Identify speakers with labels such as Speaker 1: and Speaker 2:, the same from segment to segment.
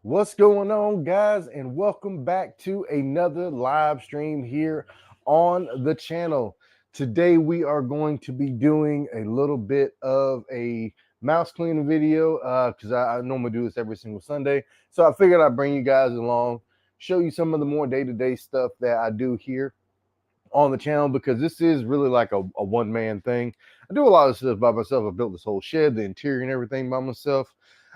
Speaker 1: What's going on, guys, and welcome back to another live stream here on the channel. Today we are going to be doing a little bit of a mouse cleaning video because I normally do this every single Sunday. So I figured I'd bring you guys along, show you some of the more day-to-day stuff that I do here on the channel, because this is really like a one-man thing. I do a lot of stuff by myself. I built this whole shed, the interior and everything by myself.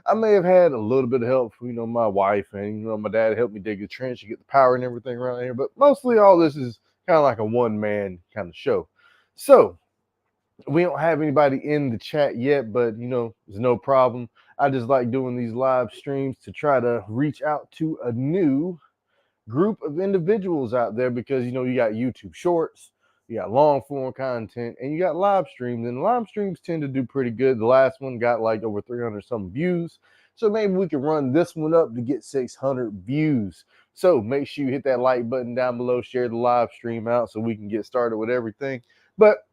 Speaker 1: I may have had a little bit of help from, my wife and, my dad helped me dig a trench to get the power and everything around here. But mostly all this is kind of like a one-man kind of show. So we don't have anybody in the chat yet, but, there's no problem. I just like doing these live streams to try to reach out to a new group of individuals out there, because you got YouTube shorts, you got long form content, and you got live streams, and live streams tend to do pretty good. The last one got like over 300 some views, so maybe we can run this one up to get 600 views. So make sure you hit that like button down below, share the live stream out so we can get started with everything. But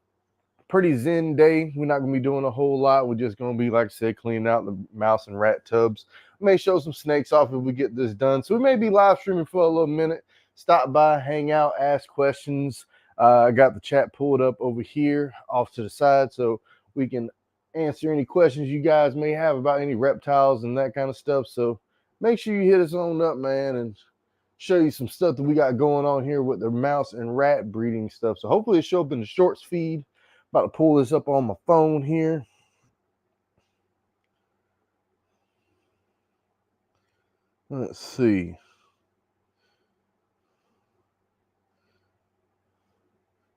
Speaker 1: pretty zen day. We're not going to be doing a whole lot. We're just going to be, like I said, cleaning out the mouse and rat tubs. We may show some snakes off if we get this done. So we may be live streaming for a little minute. Stop by, hang out, ask questions. I got the chat pulled up over here off to the side so we can answer any questions you guys may have about any reptiles and that kind of stuff. So make sure you hit us on up, man, and show you some stuff that we got going on here with the mouse and rat breeding stuff. So hopefully it show up in the shorts feed. About to pull this up on my phone here. Let's see.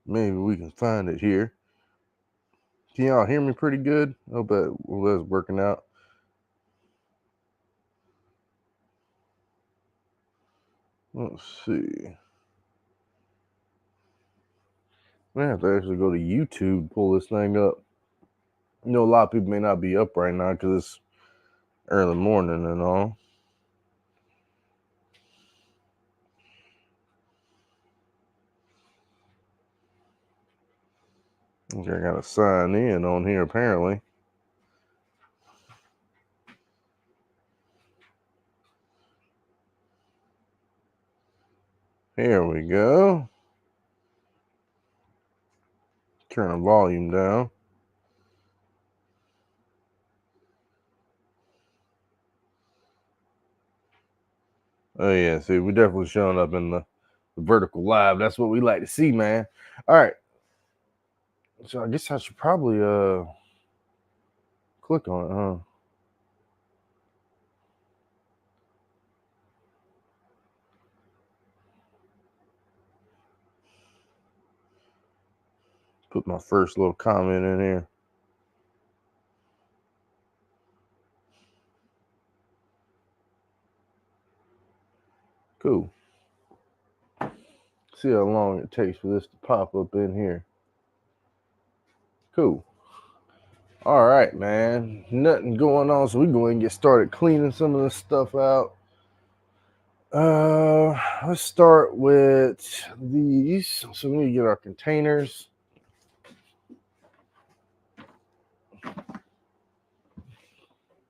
Speaker 1: Maybe we can find it here. Can y'all hear me pretty good? I hope that was working out. Let's see. I have to actually go to YouTube to pull this thing up. A lot of people may not be up right now because it's early morning and all. Okay, I gotta sign in on here apparently. Here we go. Turn the volume down. Oh yeah, see, we're definitely showing up in the vertical live. That's what we like to see, man. All right. So I guess I should probably click on it, huh? Put my first little comment in here. Cool. See how long it takes for this to pop up in here. Cool. All right, man. Nothing going on, so we go ahead and get started cleaning some of this stuff out. Let's start with these. So we need to get our containers.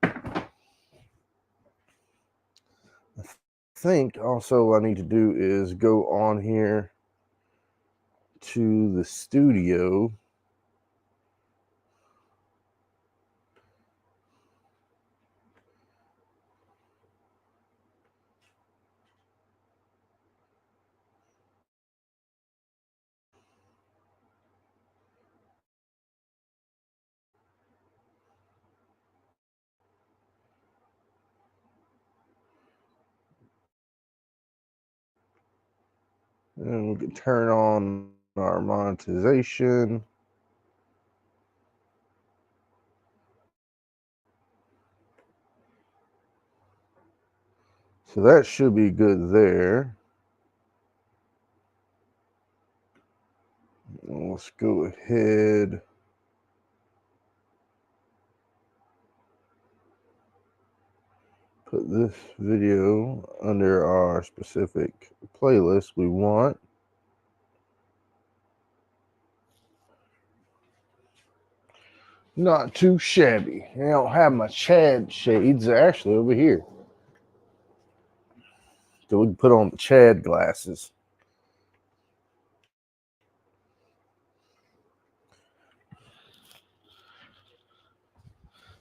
Speaker 1: I think also what I need to do is go on here to the studio. And we can turn on our monetization. So that should be good there. Let's go ahead. Put this video under our specific playlist we want. Not too shabby. I don't have my Chad shades. They're actually over here. So we can put on the Chad glasses.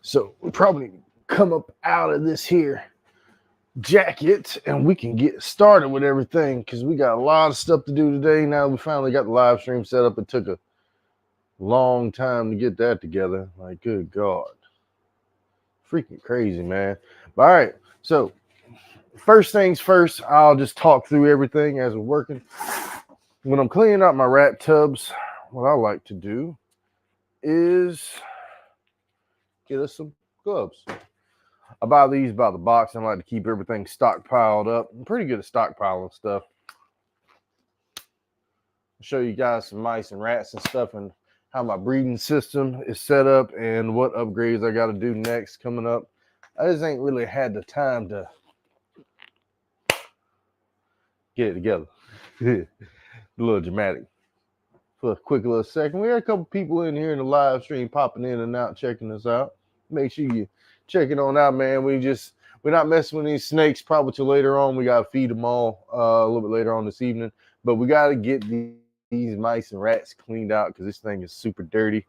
Speaker 1: So we probably come up out of this here jacket and we can get started with everything because we got a lot of stuff to do today. Now we finally got the live stream set up. It took a long time to get that together. Like, good God. Freaking crazy, man. But, all right. So first things first, I'll just talk through everything as we're working. When I'm cleaning out my rat tubs, what I like to do is get us some gloves. I buy these by the box and I like to keep everything stockpiled up. I'm pretty good at stockpiling stuff. I'll show you guys some mice and rats and stuff and how my breeding system is set up and what upgrades I got to do next coming up. I just ain't really had the time to get it together. A little dramatic. For a quick little second, we had a couple people in here in the live stream popping in and out, checking us out. Make sure you check it on out, man. We're not messing with these snakes probably till later on. We gotta feed them all a little bit later on this evening, but we gotta get these mice and rats cleaned out because this thing is super dirty.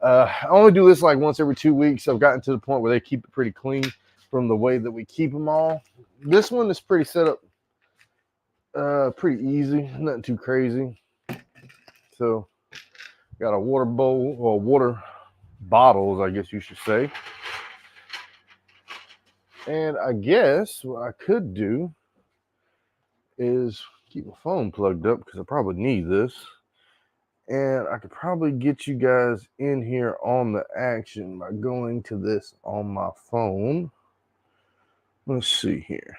Speaker 1: I only do this like once every 2 weeks. I've gotten to the point where they keep it pretty clean from the way that we keep them all. This one is pretty set up, pretty easy, nothing too crazy. So got a water bowl or water bottles, I guess you should say. And I guess what I could do is keep my phone plugged up because I probably need this. And I could probably get you guys in here on the action by going to this on my phone. Let's see here.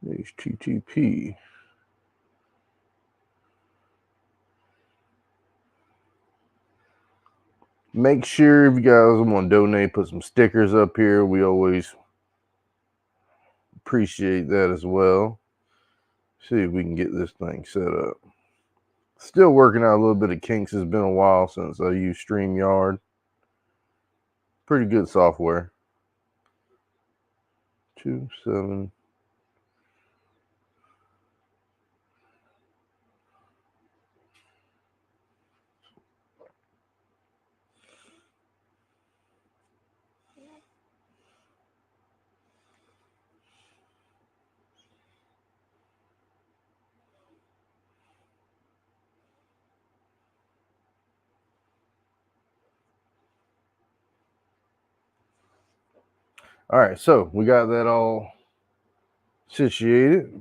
Speaker 1: HTTP. Make sure if you guys want to donate, put some stickers up here. We always appreciate that as well. See if we can get this thing set up. Still working out a little bit of kinks. It's been a while since I used StreamYard. Pretty good software. 2-7. All right, so we got that all situated.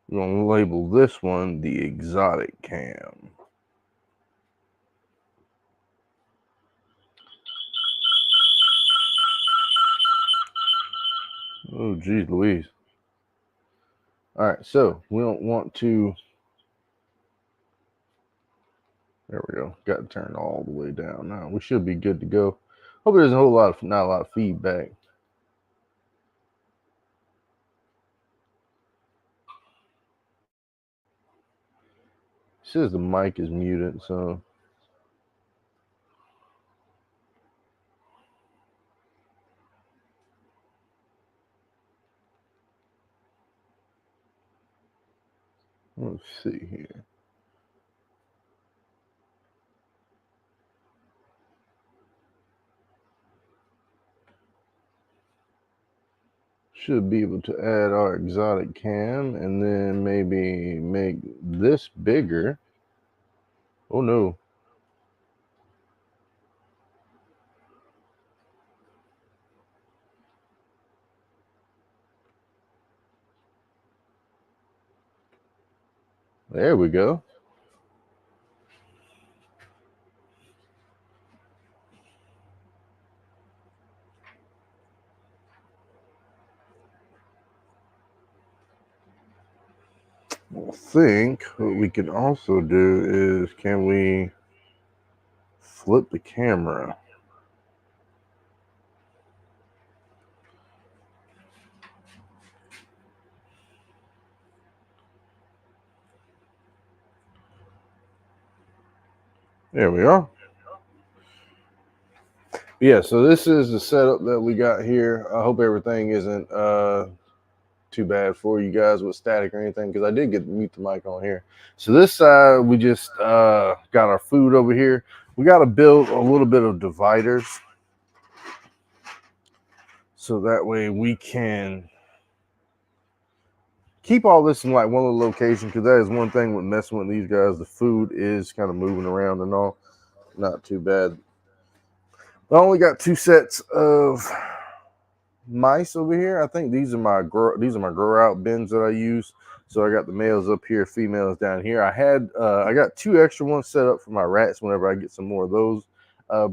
Speaker 1: We're going to label this one the exotic cam. Oh, geez Louise. All right, so we don't want to. There we go. Got to turn all the way down now. We should be good to go. Hope there's not a lot of feedback. It says the mic is muted, so let's see here. Should be able to add our exotic cam and then maybe make this bigger. Oh no. There we go. I think what we can also do is can we flip the camera? There we are. Yeah, so this is the setup that we got here. I hope everything isn't too bad for you guys with static or anything, because I did get to mute the mic on here. So this side, we just got our food over here. We got to build a little bit of dividers so that way we can keep all this in like one little location, because that is one thing with messing with these guys. The food is kind of moving around and all. Not too bad. I only got 2 sets of mice over here. I think these are my grow out bins that I use. So I got the males up here, females down here. I got 2 extra ones set up for my rats whenever I get some more of those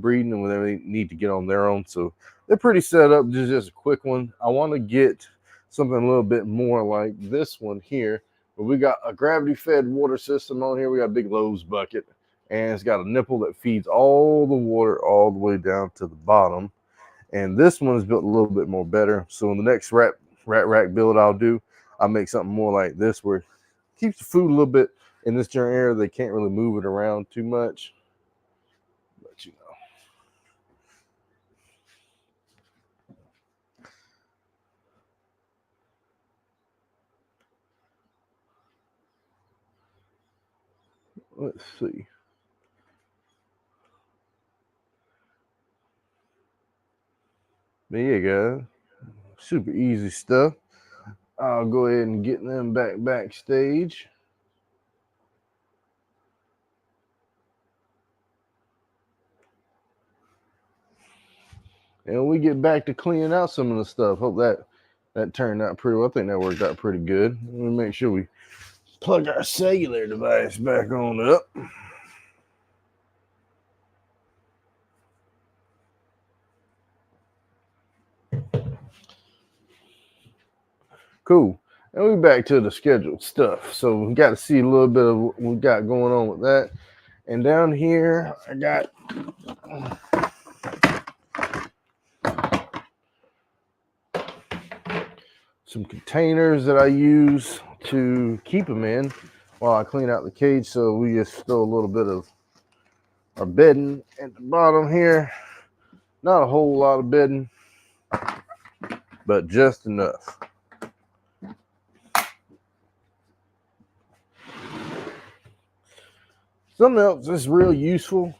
Speaker 1: breeding and whenever they need to get on their own. So they're pretty set up. This is just a quick one. I want to get something a little bit more like this one here, where we got a gravity fed water system on here. We got a big Lowe's bucket, and it's got a nipple that feeds all the water all the way down to the bottom. And this one is built a little bit more better. So in the next rat rack build I'll make something more like this, where it keeps the food a little bit in this general area. They can't really move it around too much. But you know. Let's see. There you go. Super easy stuff. I'll go ahead and get them backstage. And we get back to cleaning out some of the stuff. Hope that turned out pretty well. I think that worked out pretty good. Let me make sure we plug our cellular device back on up. Cool. And we back to the scheduled stuff. So we got to see a little bit of what we got going on with that. And down here, I got some containers that I use to keep them in while I clean out the cage. So we just throw a little bit of our bedding at the bottom here. Not a whole lot of bedding, but just enough. Something else that's real useful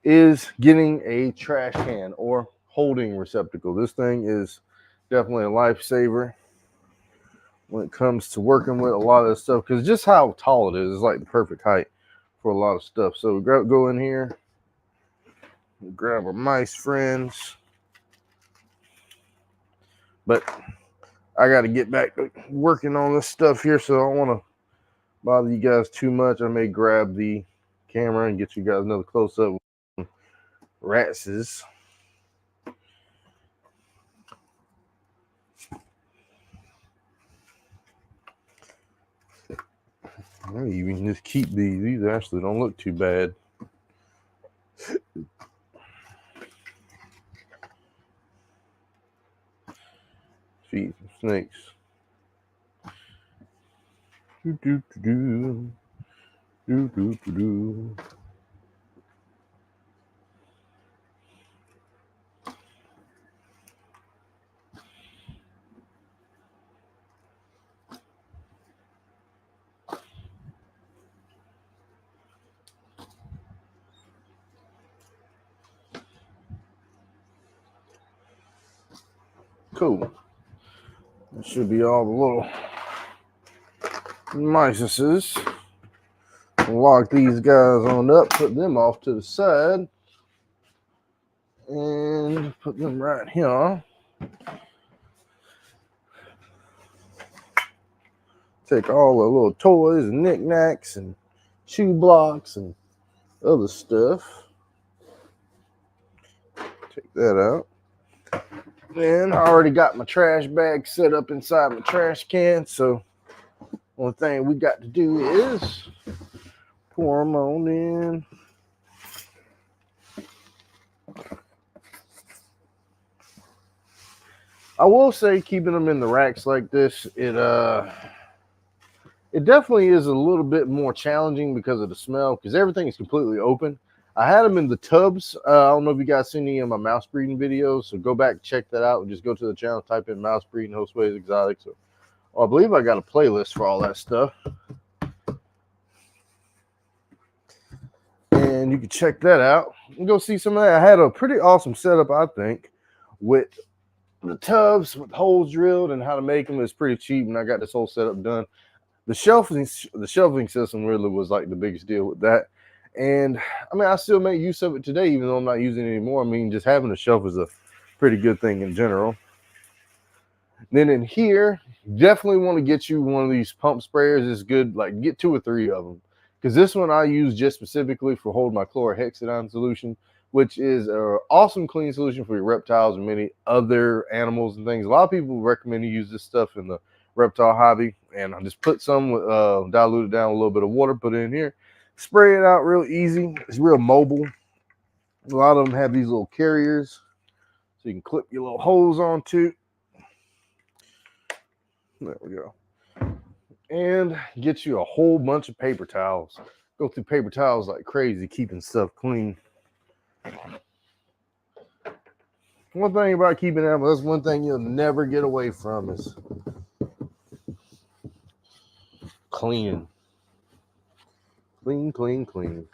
Speaker 1: is getting a trash can or holding receptacle. This thing is definitely a lifesaver when it comes to working with a lot of this stuff, because just how tall it is like the perfect height for a lot of stuff. So go in here, grab our mice friends. But I got to get back working on this stuff here, so I don't want to bother you guys too much. I may grab the camera and get you guys another close-up ratses. You can just keep these. These actually don't look too bad. Feed some snakes. Do do do do do do do. Cool. That should be all the little miceses. Lock these guys on up, put them off to the side, and put them right here. Take all the little toys and knickknacks and shoe blocks and other stuff. Take that out. Then I already got my trash bag set up inside my trash can, so one thing we got to do is pour them on in. I will say keeping them in the racks like this, it It definitely is a little bit more challenging because of the smell, because everything is completely open. I had them in the tubs. I don't know if you guys seen any of my mouse breeding videos, so go back and check that out. And just go to the channel, type in mouse breeding, Hoseways Exotics. I believe I got a playlist for all that stuff, and you can check that out and go see some of that. I had a pretty awesome setup, I think, with the tubs with holes drilled and how to make them. Is pretty cheap, and I got this whole setup done. The shelving system really was like the biggest deal with that. And I mean, I still make use of it today, even though I'm not using it anymore. I mean, just having a shelf is a pretty good thing in general. Then in here, definitely want to get you one of these pump sprayers. It's good, like get 2 or 3 of them, because this one I use just specifically for holding my chlorhexidine solution, which is an awesome clean solution for your reptiles and many other animals and things. A lot of people recommend you use this stuff in the reptile hobby, and I just put some diluted down a little bit of water, put it in here, spray it out real easy. It's real mobile. A lot of them have these little carriers so you can clip your little hose onto. There we go. And get you a whole bunch of paper towels. Go through paper towels like crazy, keeping stuff clean. One thing about keeping animals, that's one thing you'll never get away from, is cleaning. Clean, clean, clean.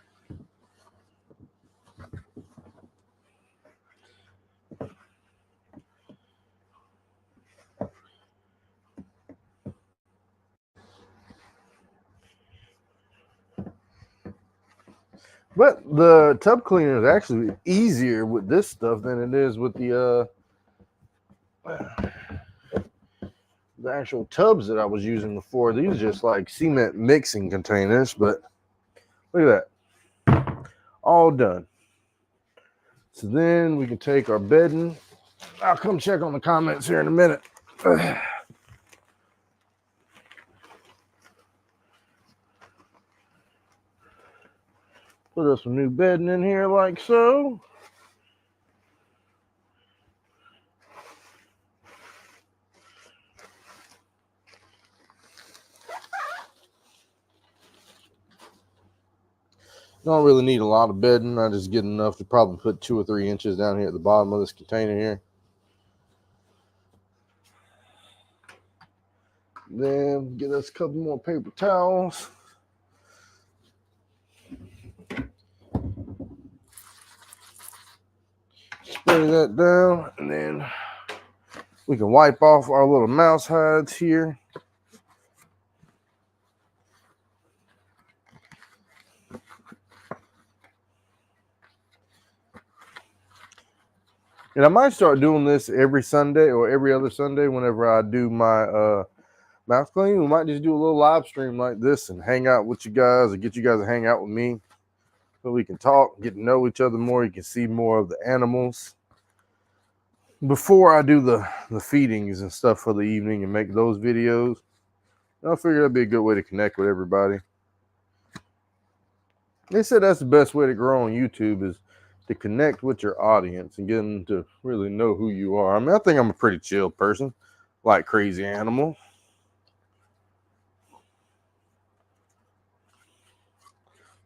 Speaker 1: But the tub cleaner is actually easier with this stuff than it is with the actual tubs that I was using before. These are just like cement mixing containers, but look at that. All done. So then we can take our bedding. I'll come check on the comments here in a minute. Put us some new bedding in here like so. Don't really need a lot of bedding. I just get enough to probably put 2 or 3 inches down here at the bottom of this container here. Then get us a couple more paper towels. Spray that down, and then we can wipe off our little mouse hides here. And I might start doing this every Sunday or every other Sunday whenever I do my mouth clean. We might just do a little live stream like this and hang out with you guys, or get you guys to hang out with me so we can talk, get to know each other more. You can see more of the animals before I do the feedings and stuff for the evening and make those videos. I figured that'd be a good way to connect with everybody. They said that's the best way to grow on YouTube, is to connect with your audience and get them to really know who you are. I mean, I think I'm a pretty chill person, like crazy animal.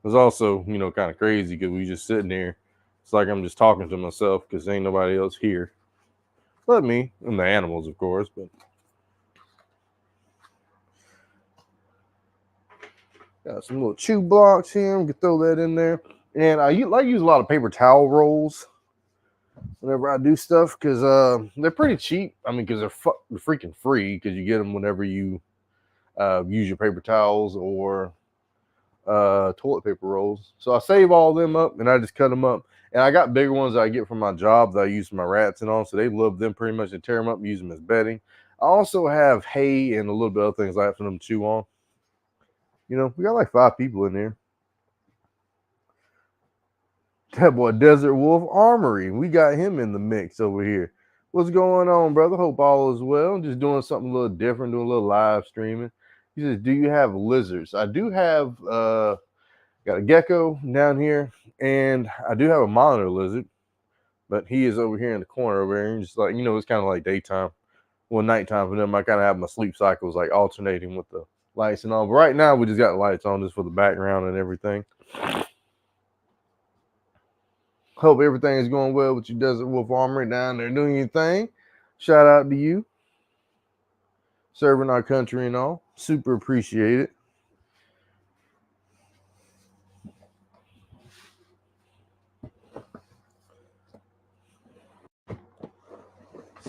Speaker 1: It's also, you know, kind of crazy because we just sitting there. It's like I'm just talking to myself because ain't nobody else here. But me and the animals, of course. But got some little chew blocks here. We can throw that in there. And I like to use a lot of paper towel rolls whenever I do stuff, because they're pretty cheap. I mean, because they're freaking free, because you get them whenever you use your paper towels or toilet paper rolls. So I save all of them up and I just cut them up. And I got bigger ones that I get from my job that I use for my rats and all. So they love them pretty much and tear them up and use them as bedding. I also have hay and a little bit of other things like that for them to chew on. You know, we got like 5 people in there. That boy Desert Wolf Armory, we got him in the mix over here. What's going on, brother? Hope all is well. Just doing something a little different, doing a little live streaming. He says, do you have lizards? I do have, got a gecko down here, and I do have a monitor lizard, but he is over here in the corner over here. And just like, you know, it's kind of like daytime. Well, nighttime for them, I kind of have my sleep cycles like alternating with the lights and all. But right now, we just got the lights on just for the background and everything. Hope everything is going well with your Desert Wolf Armory down there doing your thing. Shout out to you. Serving our country and all. Super appreciate it.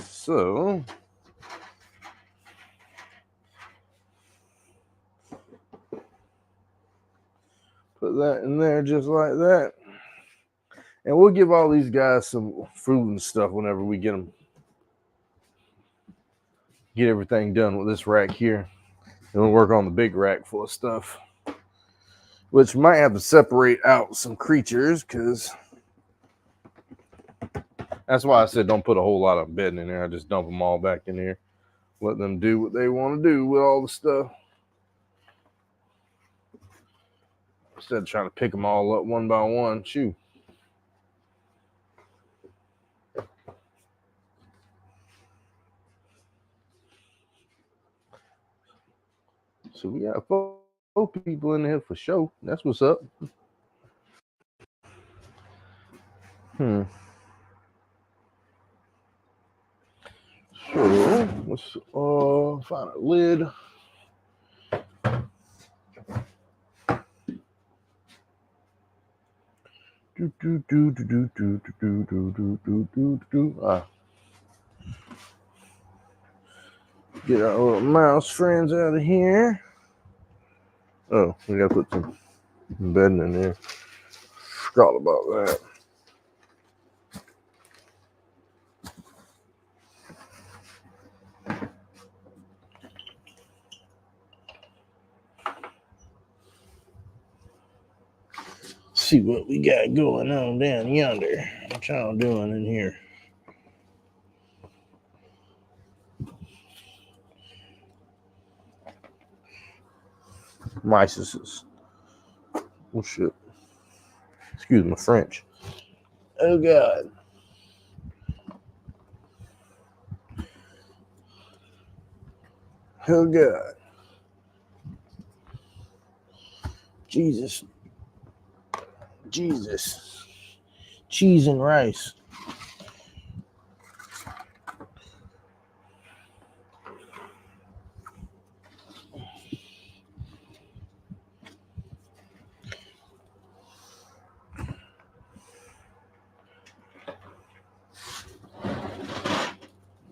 Speaker 1: So, put that in there just like that. And we'll give all these guys some food and stuff whenever we get them. Get everything done with this rack here. And we'll work on the big rack full of stuff. Which might have to separate out some creatures because that's why I said don't put a whole lot of bedding in there. I just dump them all back in here. Let them do what they want to do with all the stuff. Instead of trying to pick them all up one by one. Shoo. So we got 4 people in here for show. That's what's up. So let's find a lid. Get our little mouse friends out of here. Oh, we gotta put some bedding in there. Forgot about that. See what we got going on down yonder. What y'all doing in here? Mice. Oh shit. Excuse my French. Oh God. Oh God. Jesus. Cheese and rice.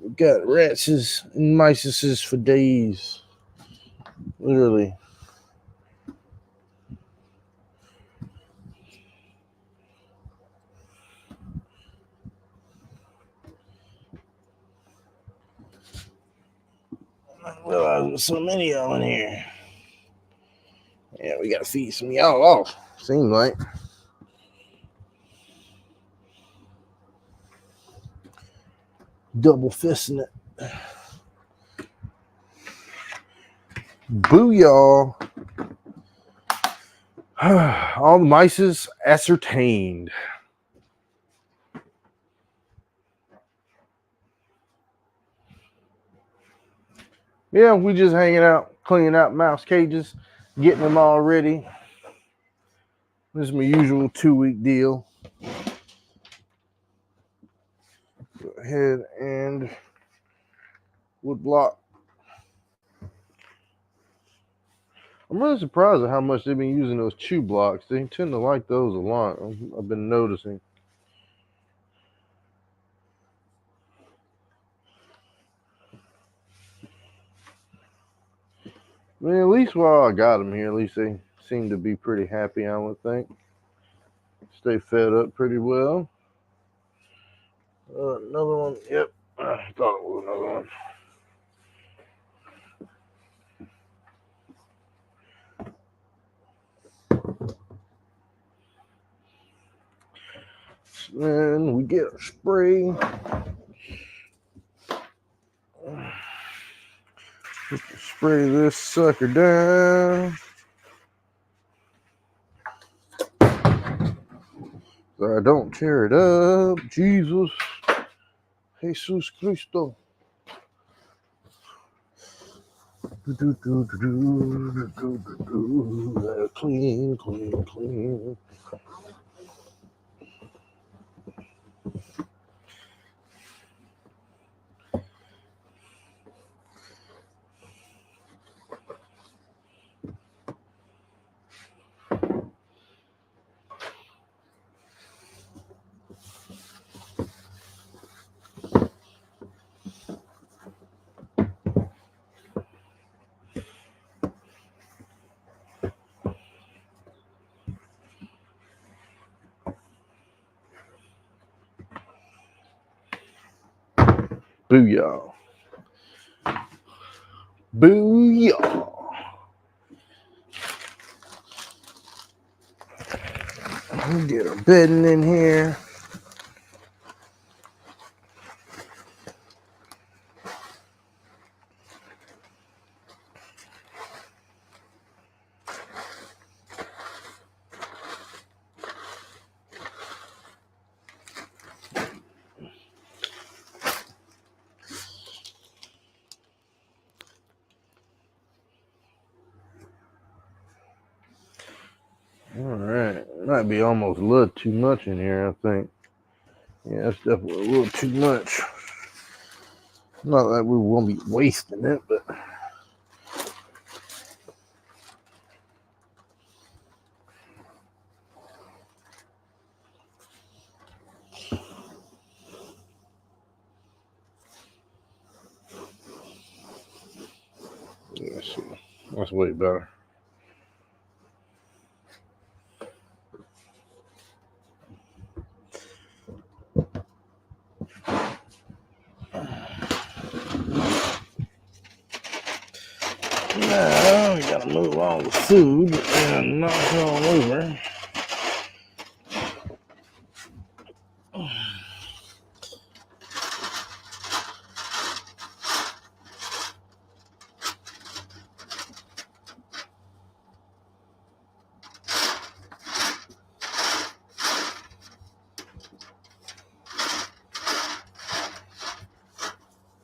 Speaker 1: We got rats and mice for days. Literally. I didn't realize there's so many of them in here. Yeah, we gotta feed some y'all off. Seems like. Double fisting it. Booyah. All the mice ascertained. Yeah, we just hanging out, cleaning out mouse cages, getting them all ready. This is my usual 2-week deal. Go ahead and wood block. I'm really surprised at how much they've been using those chew blocks. They tend to like those a lot. I've been noticing. I mean, at least while I got them here, at least they seem to be pretty happy, I would think. Stay fed up pretty well. Another one. Yep. I thought it was another one. Then we get a spray. Spray this sucker down. So I don't tear it up. Jesus Cristo. Clean, clean, clean. Booyah. Booyah. We'll get our bedding in here. All right. Might be almost a little too much in here, I think. Yeah, that's definitely a little too much. Not that we won't be wasting it, but yeah, see, that's way better. Now we gotta move all the food and knock it all over.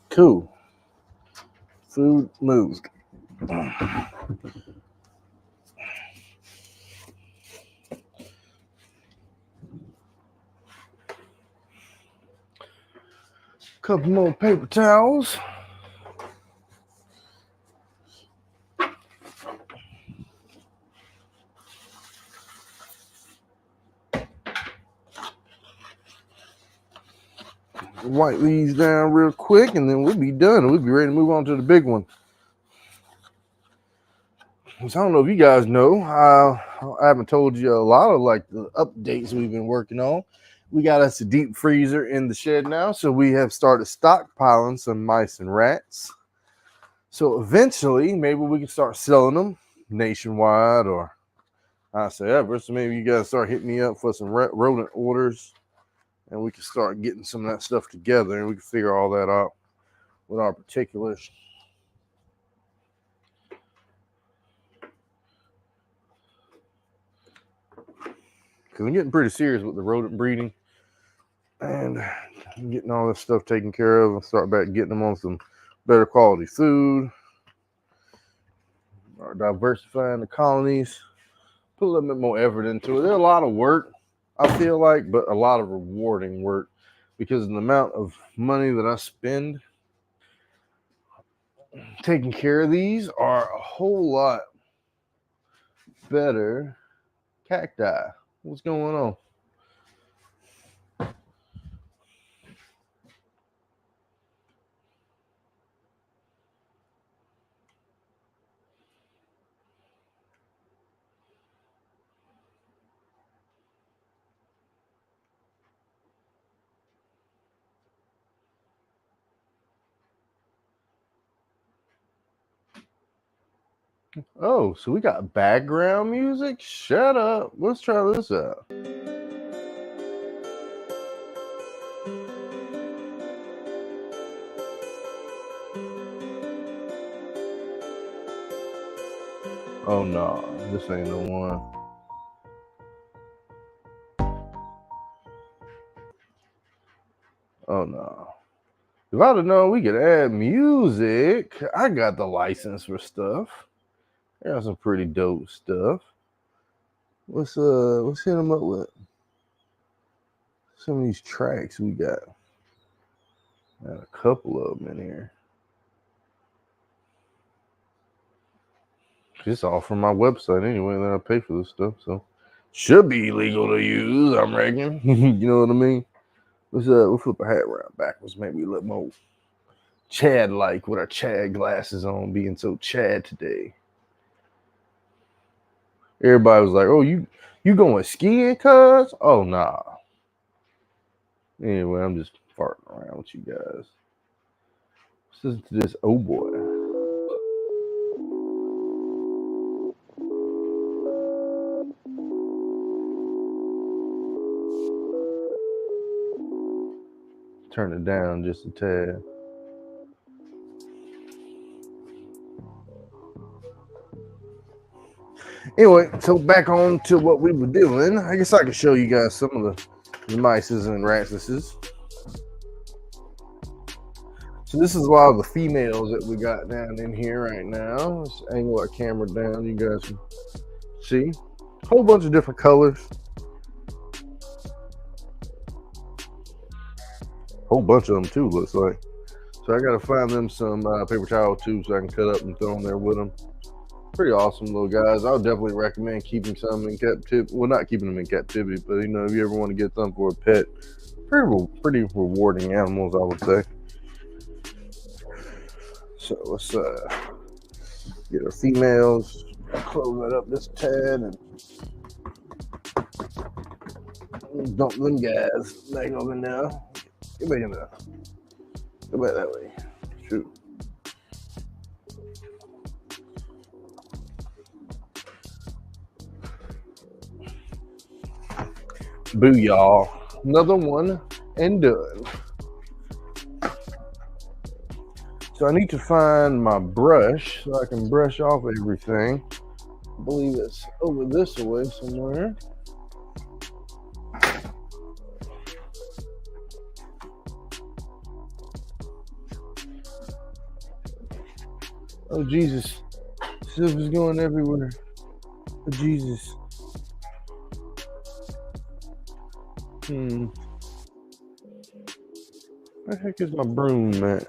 Speaker 1: Cool. Food moved. Couple more paper towels. Wipe these down real quick, and then we'll be done. We'll be ready to move on to the big one. So I don't know if you guys know, I haven't told you a lot of like the updates we've been working on. We got us a deep freezer in the shed now, so we have started stockpiling some mice and rats. So eventually, maybe we can start selling them nationwide, or I say ever. So maybe you guys start hitting me up for some rodent orders, and we can start getting some of that stuff together, and we can figure all that out with our particulars. Because I'm getting pretty serious with the rodent breeding and getting all this stuff taken care of and start back getting them on some better quality food, or diversifying the colonies, put a little bit more effort into it. There's a lot of work, I feel like, but a lot of rewarding work because of the amount of money that I spend taking care of these are a whole lot better. Cacti, what's going on? Oh, so we got background music? Shut up. Let's try this out. Oh no, this ain't the one. Oh no. If I'd have known we could add music, I got the license for stuff. I got some pretty dope stuff. Let's hit them up with some of these tracks we got. Got a couple of them in here. It's all from my website anyway that I pay for this stuff, so should be legal to use, I'm reckon. You know what I mean? We'll flip our hat around backwards, maybe a little more Chad-like with our Chad glasses on, being so Chad today. Everybody was like, "Oh, you going skiing, cuz?" Oh, nah. Anyway, I'm just farting around with you guys. Let's listen to this. Oh boy. Turn it down just a tad. Anyway, so back on to what we were doing. I guess I could show you guys some of the mices and ratses. So this is a lot of the females that we got down in here right now. Let's angle our camera down. You guys can see a whole bunch of different colors. Whole bunch of them too, looks like. So I gotta find them some paper towel too, so I can cut up and throw them there with them. Pretty awesome little guys. I would definitely recommend keeping some in captivity. Well, not keeping them in captivity, but if you ever want to get some for a pet, pretty rewarding animals, I would say. So let's get our females. Close that up this tad and dump them guys back over now. Get back in there. Go back that way. Shoot. Boo, y'all. Another one and done. So I need to find my brush so I can brush off everything. I believe it's over this way somewhere. Oh, Jesus. Silver's going everywhere. Oh, Jesus. Where the heck is my broom at?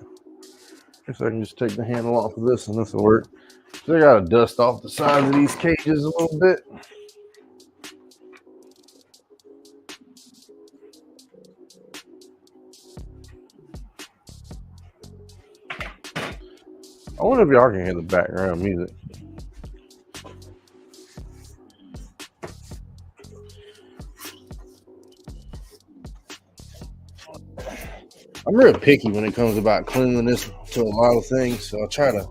Speaker 1: Guess I can just take the handle off of this and this will work. So I gotta dust off the sides of these cages a little bit. I wonder if y'all can hear the background music. I'm real picky when it comes about cleanliness to a lot of things, so I try to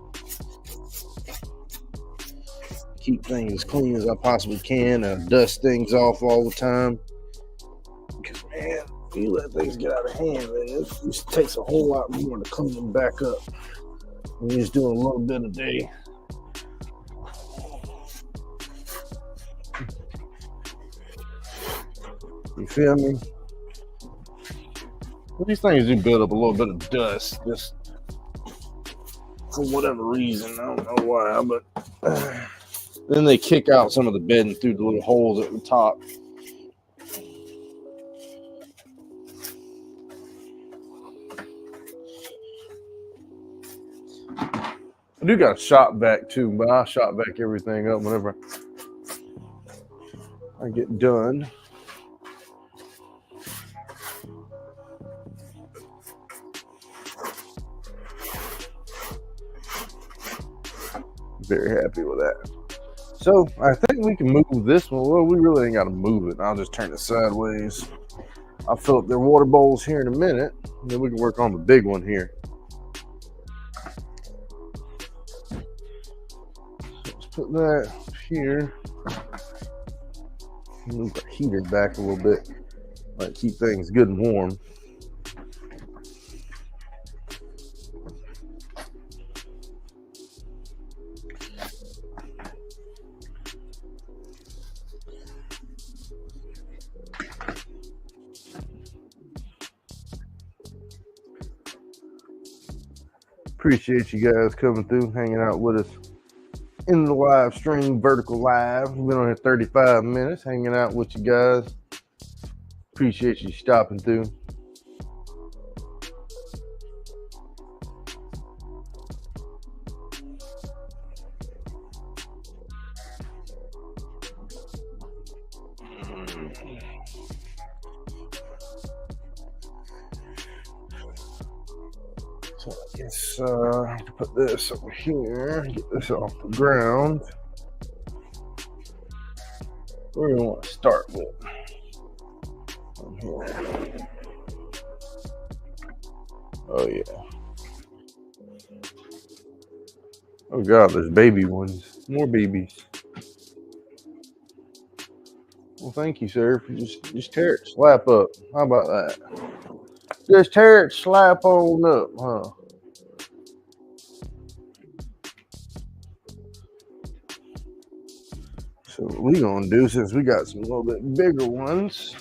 Speaker 1: keep things as clean as I possibly can and dust things off all the time. Because, man, you let things get out of hand, man, it just takes a whole lot more to clean them back up. When you're just doing a little bit a day. You feel me? Well, these things do build up a little bit of dust, just for whatever reason. I don't know why, but then they kick out some of the bedding through the little holes at the top. I do got a shop vac too, but I shop vac everything up whenever I get done. Very happy with that. So I think we can move this one. Well, we really ain't got to move it. I'll just turn it sideways. I'll fill up their water bowls here in a minute, and then we can work on the big one here. So let's put that here. Move the heater back a little bit. Like keep things good and warm. Appreciate you guys coming through, hanging out with us in the live stream, Vertical Live. We've been on here 35 minutes, hanging out with you guys. Appreciate you stopping through. So I guess I have to put this over here, get this off the ground. Where do we want to start with? Here. Oh yeah. Oh god, there's baby ones. More babies. Well, thank you, sir. Just tear it, slap up. How about that? Just tear it, slap on up, huh? So what we gonna do, since we got some little bit bigger ones,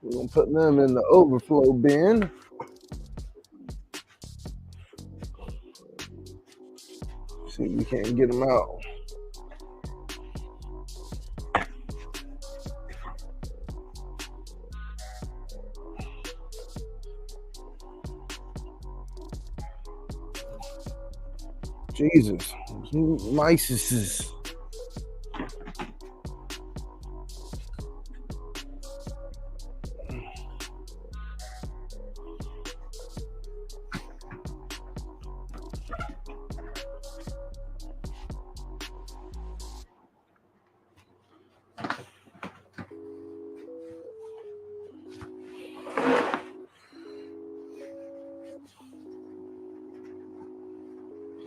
Speaker 1: we're gonna put them in the overflow bin. See if we can't get them out. Jesus, mice.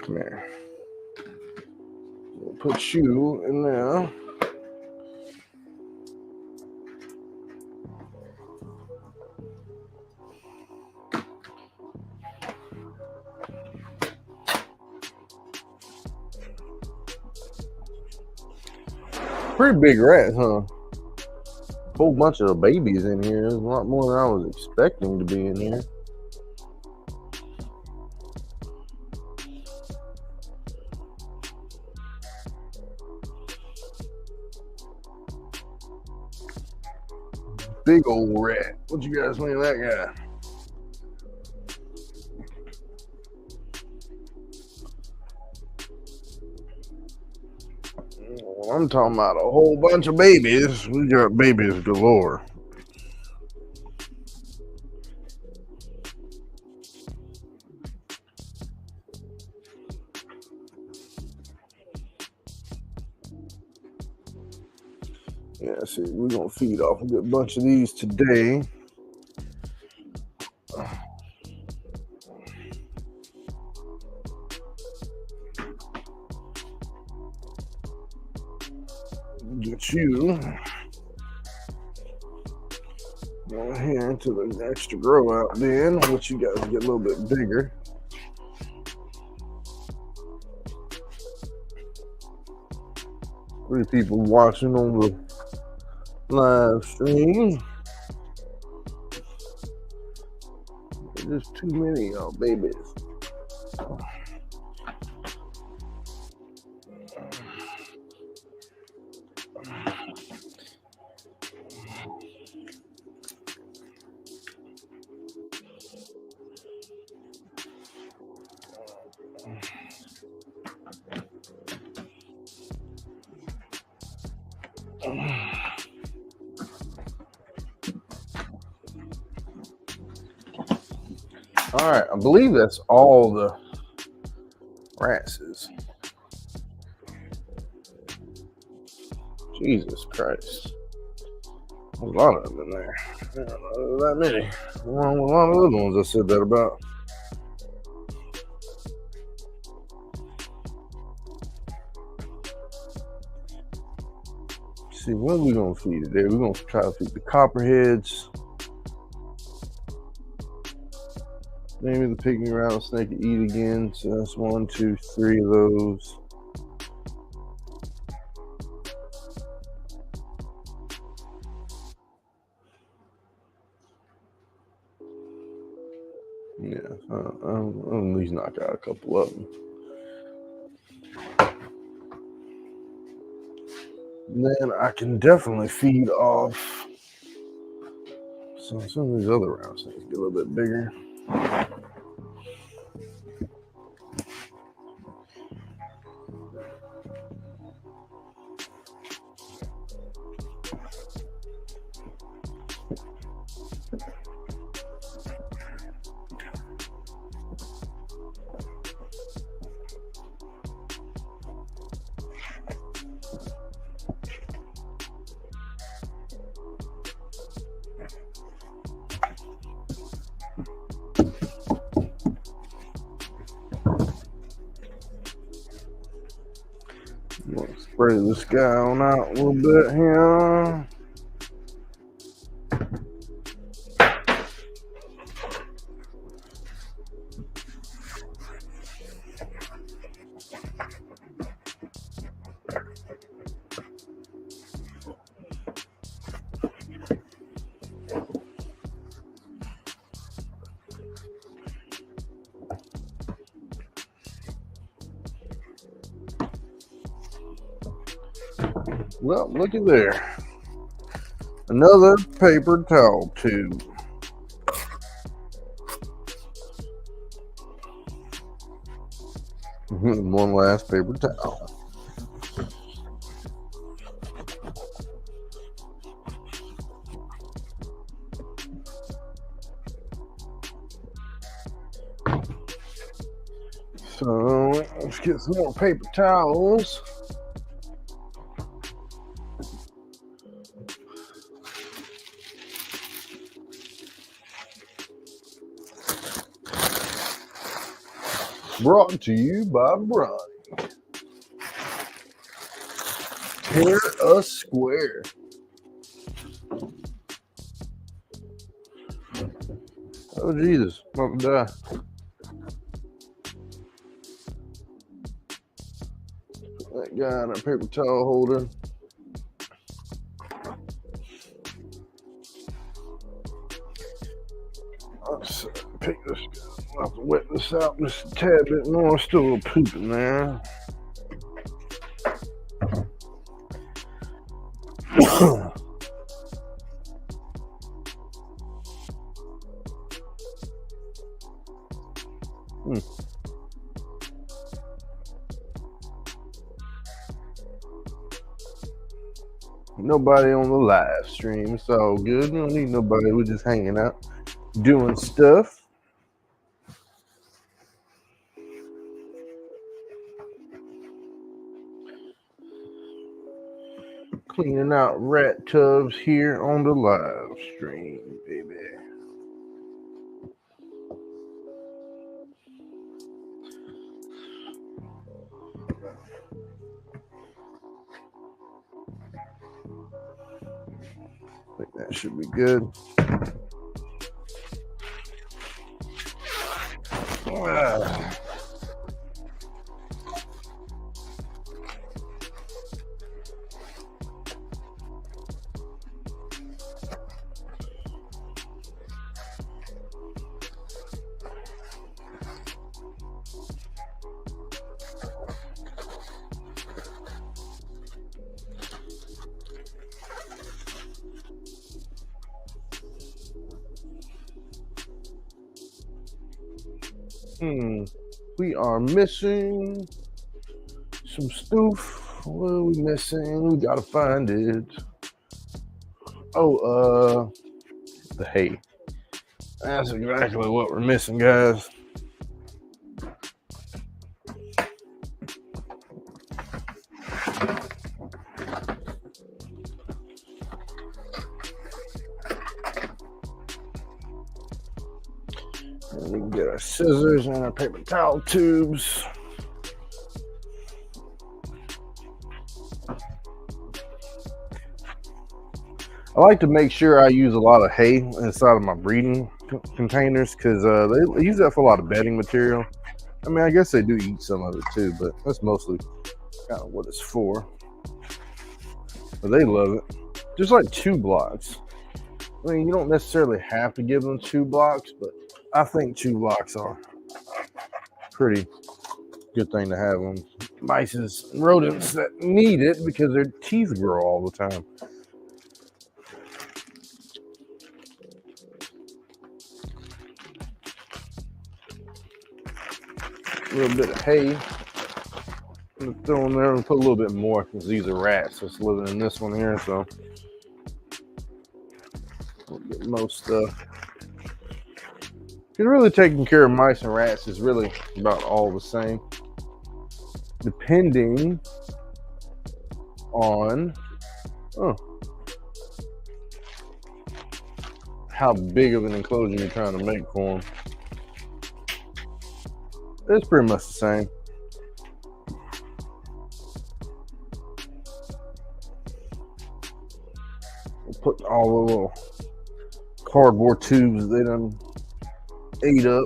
Speaker 1: Come here. We'll put you in there. Pretty big rat, huh? Whole bunch of babies in here. There's a lot more than I was expecting to be in here. Big old rat. What you guys think of that guy? Well, I'm talking about a whole bunch of babies. We got babies galore. Yeah, see, we're gonna feed off a good bunch of these today. Get you going here into the extra grow out bin, which you guys get a little bit bigger. Three people watching on the live stream. There's too many of y'all babies. All right, I believe that's all the rats. Jesus Christ. There's a lot of them in there. I don't know that many. Along with a lot of other ones I said that about. See, what are we going to feed today? We're going to try to feed the copperheads. Maybe the pygmy rattlesnake will eat again. So that's 1, 2, 3 of those. Yeah, I'll at least knock out a couple of them. Then I can definitely feed off some of these other rounds. Things get a little bit bigger. Spray this guy on out a little bit here. Well, looky there. Another paper towel tube. One last paper towel. So let's get some more paper towels. Brought to you by Bronny. Tear a square. Oh Jesus, I'm about to die. Put that guy in a paper towel holder. Let's pick this guy. I'll have to wet this out just a tad bit more. Still a little poop in there. Nobody on the live stream. It's all good. We don't need nobody. We're just hanging out, doing stuff. Cleaning out rat tubs here on the live stream, baby. I think that should be good. We are missing some stuff. What are we missing? We gotta find it. Oh, the hay. That's exactly what we're missing, guys. And we can get our scissors and our paper towel tubes. I like to make sure I use a lot of hay inside of my breeding containers because they use that for a lot of bedding material. I mean, I guess they do eat some of it too, but that's mostly kind of what it's for. But they love it. Just like 2 blocks. I mean, you don't necessarily have to give them 2 blocks, but I think chew blocks are pretty good thing to have on mice and rodents that need it because their teeth grow all the time. A little bit of hay. I'm gonna throw in there and put a little bit more because these are rats that's living in this one here, so we'll get most stuff. Because really taking care of mice and rats is really about all the same, depending on how big of an enclosure you're trying to make for them. It's pretty much the same. We'll put all the little cardboard tubes they done ate up.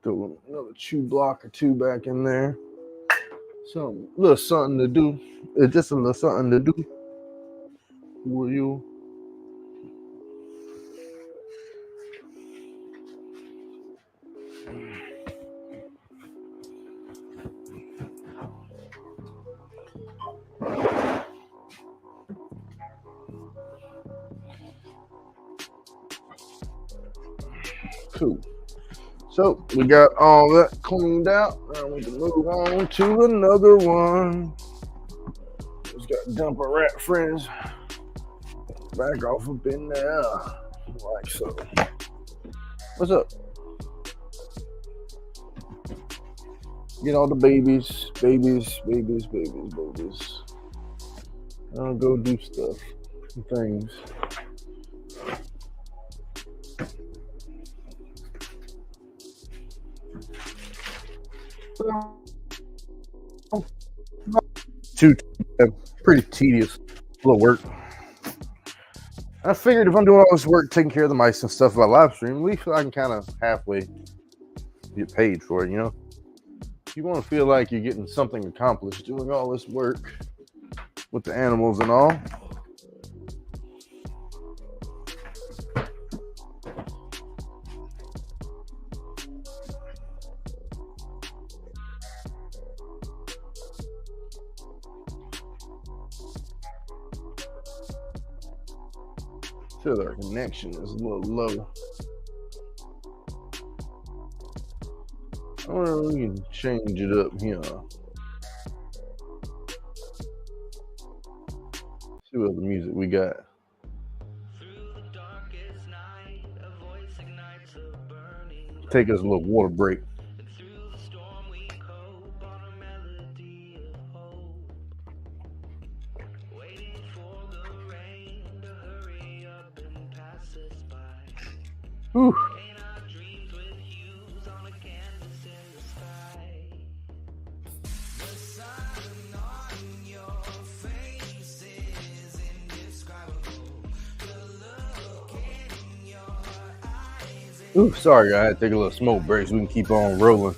Speaker 1: Throw another chew block or two back in there. Some little something to do. It's just a little something to do. Will you? Cool. So we got all that cleaned out. Now we can move on to another one. Just got to dump our rat friends back off up in there, like so. What's up? Get all the babies. I'll go do stuff and things. Pretty tedious little work. I figured if I'm doing all this work taking care of the mice and stuff by live stream, at least I can kind of halfway get paid for it, you know? You want to feel like you're getting something accomplished doing all this work with the animals and all. Feel our connection is a little low. I wonder if we can change it up here. See what other music we got. Take us a little water break. Whew. Ooh, sorry, I had to take a little smoke break so we can keep on rolling.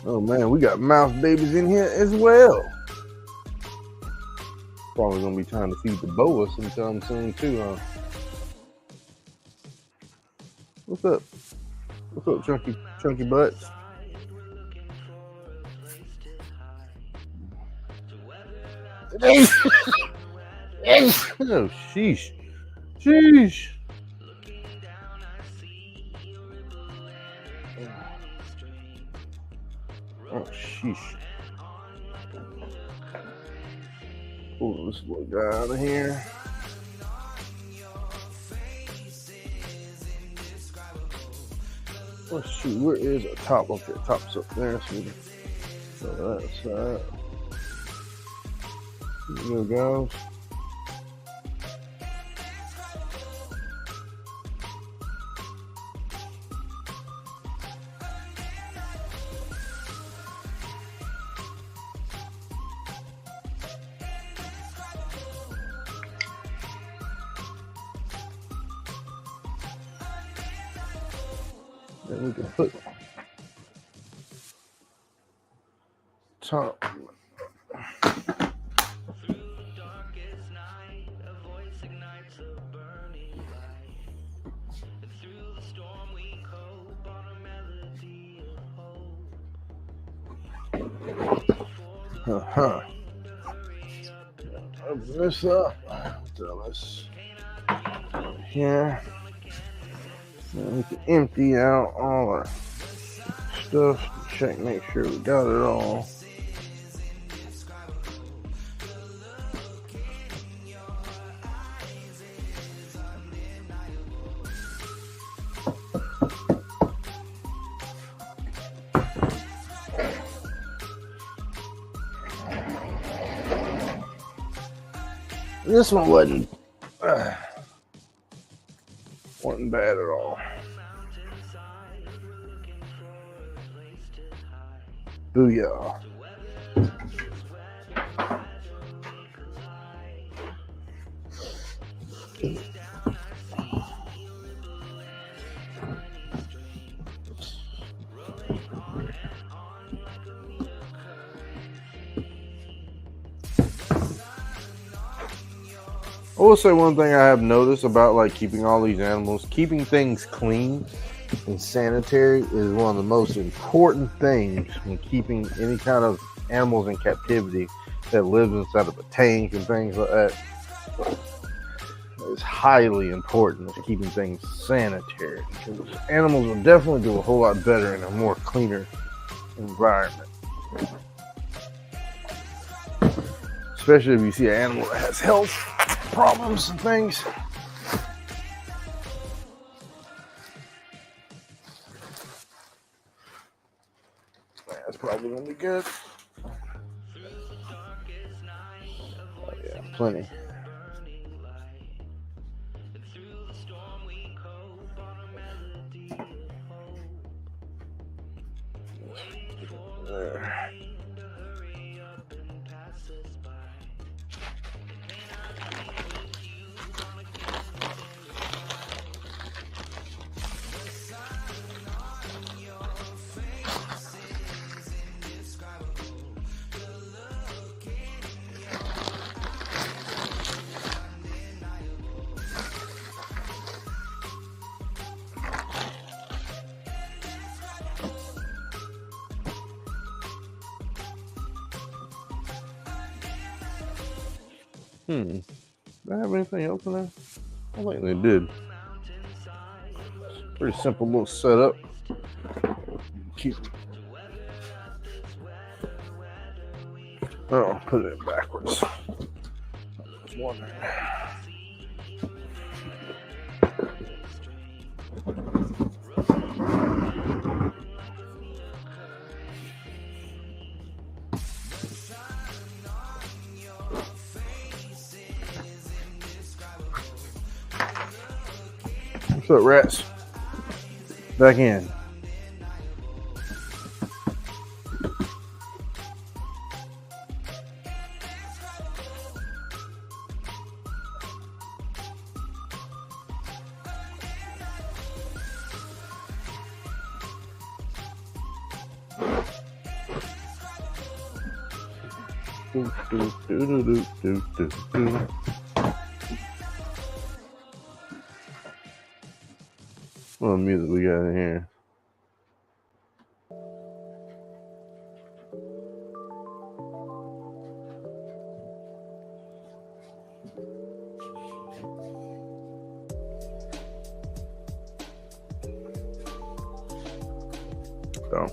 Speaker 1: Oh man, we got mouse babies in here as well. Probably gonna be time to feed the boa sometime soon too, huh? What's up? What's up, chunky butts? Oh, sheesh. Oh, sheesh. Pull this little guy out of here. Oh shoot, where is our top? Okay, top's up there, so we can throw that aside. There we go. Then we can put top. Uh-huh. Open this up. Throw this here. And we can empty out all our stuff. Check, make sure we got it all. This one wasn't bad at all. Booyah. I will say one thing I have noticed about like keeping all these animals, keeping things clean and sanitary is one of the most important things when keeping any kind of animals in captivity that lives inside of a tank and things like that. It's highly important is keeping things sanitary because animals will definitely do a whole lot better in a more cleaner environment. Especially if you see an animal that has health problems and things. That's probably gonna be good. Oh yeah, plenty. There. Did I have anything else in there? I think they did. Pretty simple little setup. Keep. Oh, put it backwards. I was wondering. What's up, rats? Back in. What music we got in here? So.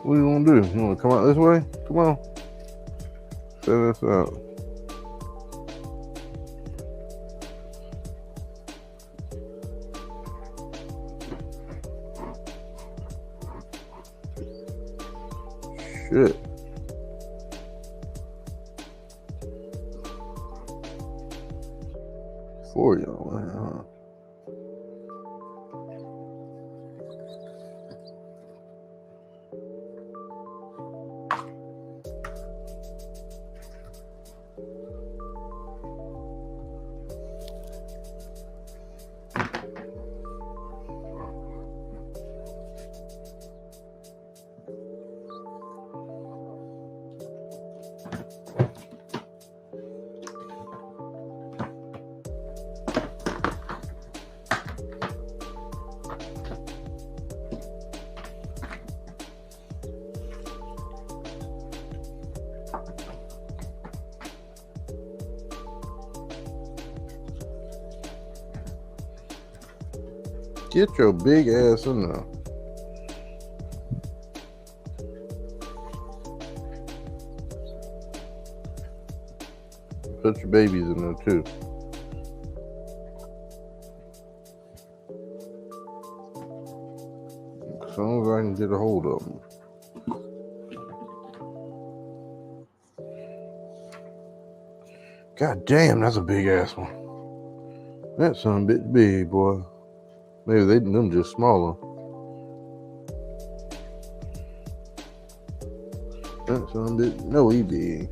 Speaker 1: What are you gonna do? You wanna come out this way? Come on. Set this out. Shit. For y'all, huh? Get your big ass in there. Put your babies in there too. As long as I can get a hold of them. God damn, that's a big ass one. That son of a bitch big, boy. Maybe them just smaller. That son of a bitch, no, he big.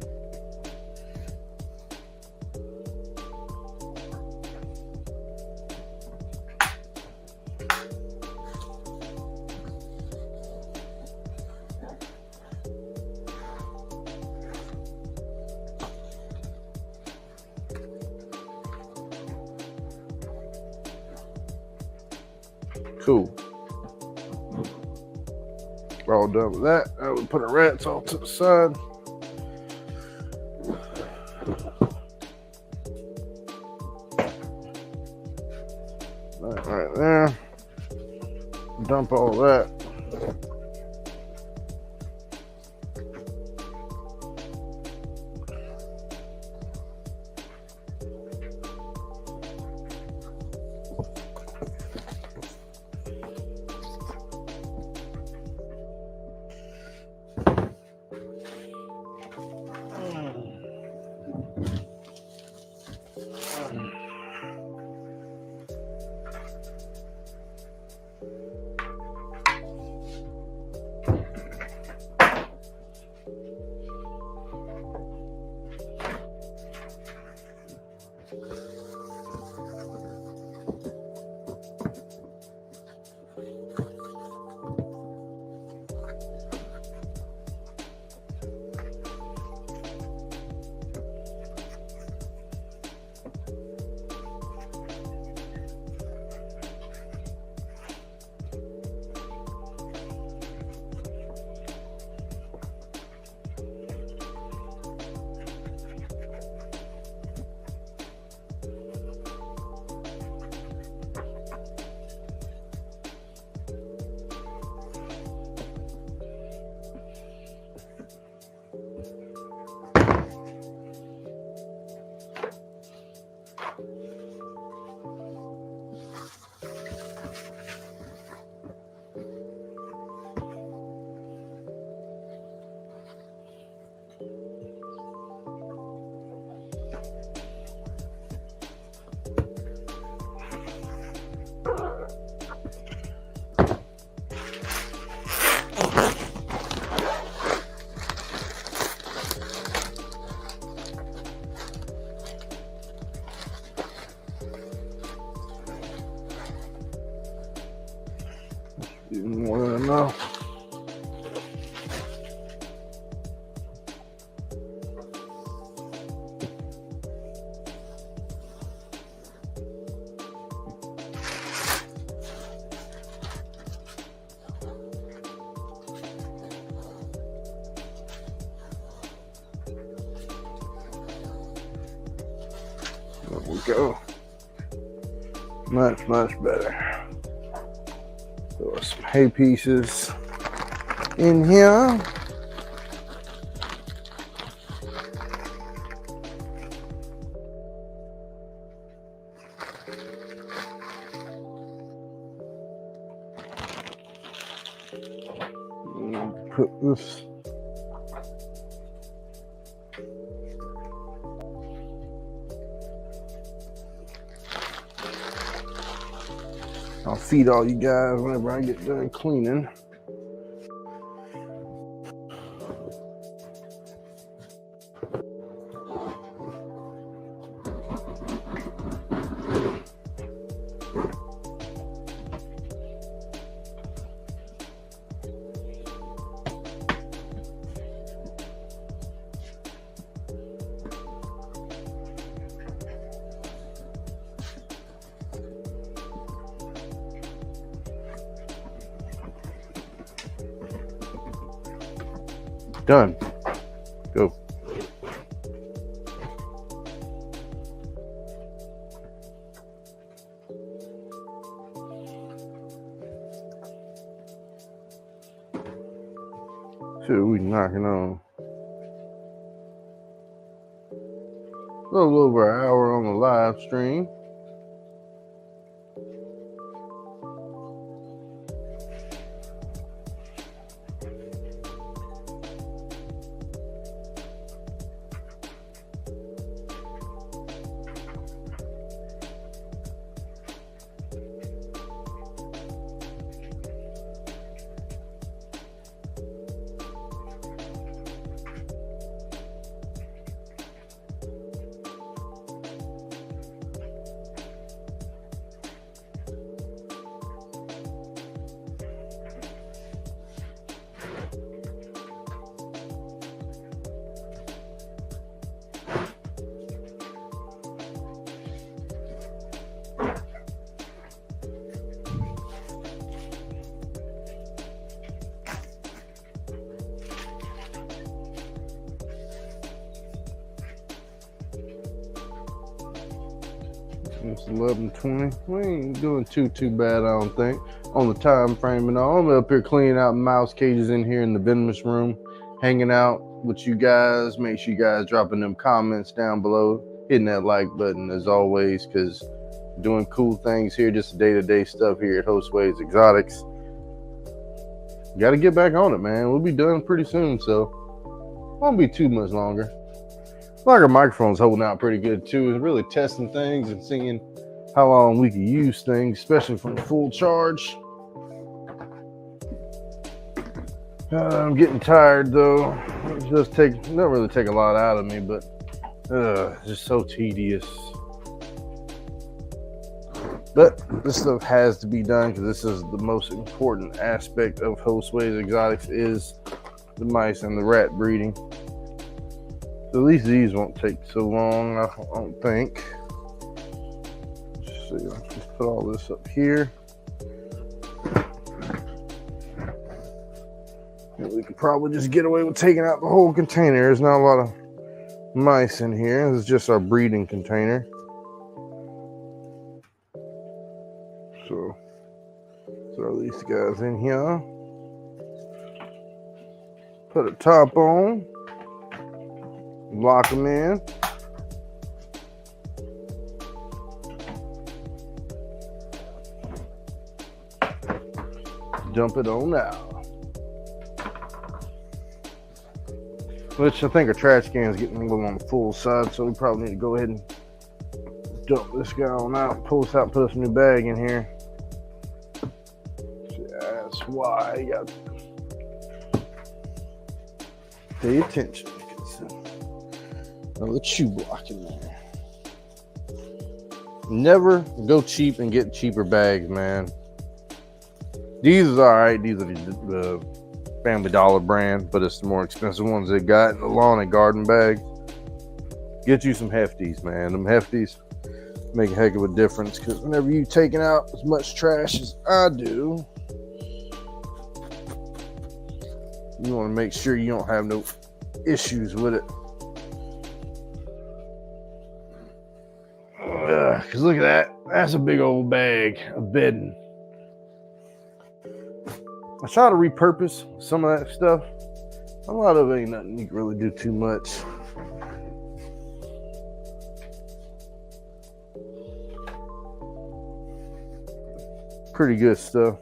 Speaker 1: Cool. We're all done with that. I would put our rats off to the side. Right there. Dump all that. More than enough. There we go. Much better. Throw some hay pieces in here. Put this. I'll feed all you guys whenever I get done cleaning. Done. Go. So we knocking on a little over an hour on the live stream. It's 11:20. We ain't doing too bad, I don't think, on the time frame and all. I'm up here cleaning out mouse cages in here in the Venomous room, hanging out with you guys. Make sure you guys dropping them comments down below, hitting that like button as always, because doing cool things here, just day-to-day stuff here at Hostways Exotics. Got to get back on it, man. We'll be done pretty soon, so won't be too much longer. Like our microphone's holding out pretty good too. It's really testing things and seeing how long we can use things, especially from full charge. I'm getting tired though. It just don't really take a lot out of me, but it's just so tedious. But this stuff has to be done because this is the most important aspect of Hostways Exotics is the mice and the rat breeding. So at least these won't take so long, I don't think. Let's see, let's just put all this up here. And we could probably just get away with taking out the whole container. There's not a lot of mice in here. This is just our breeding container. So throw these guys in here. Put a top on. Lock them in. Dump it on out. Which I think our trash can is getting a little on the full side, so we probably need to go ahead and dump this guy on out, pull this out, and put us a new bag in here. That's why you got to pay attention. Another chew block in there. Never go cheap and get cheaper bags, man. These is alright. These are the Family Dollar brand, but it's the more expensive ones they got in the lawn and garden bags. Get you some hefties, man. Them hefties make a heck of a difference because whenever you taking out as much trash as I do, you want to make sure you don't have no issues with it. Because look at that. That's a big old bag of bedding. I try to repurpose some of that stuff. A lot of it ain't nothing you can really do too much. Pretty good stuff.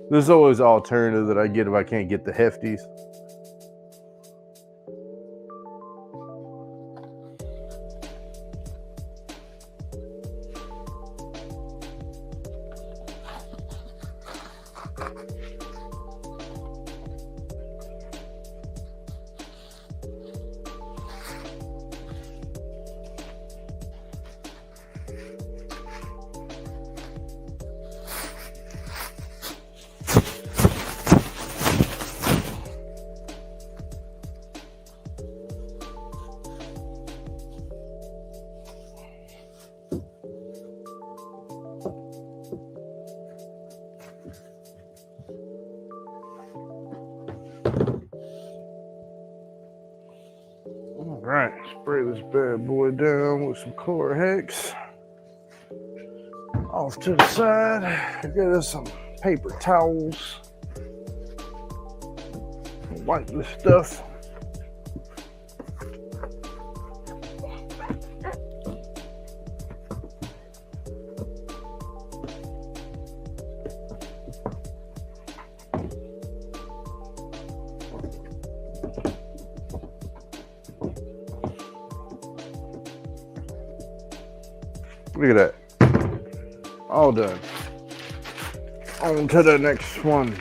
Speaker 1: There's always an alternative that I get if I can't get the hefties. bad boy down with some core hex. Off to the side, get us some paper towels. Wipe this stuff. Look at that. All done. On to the next one.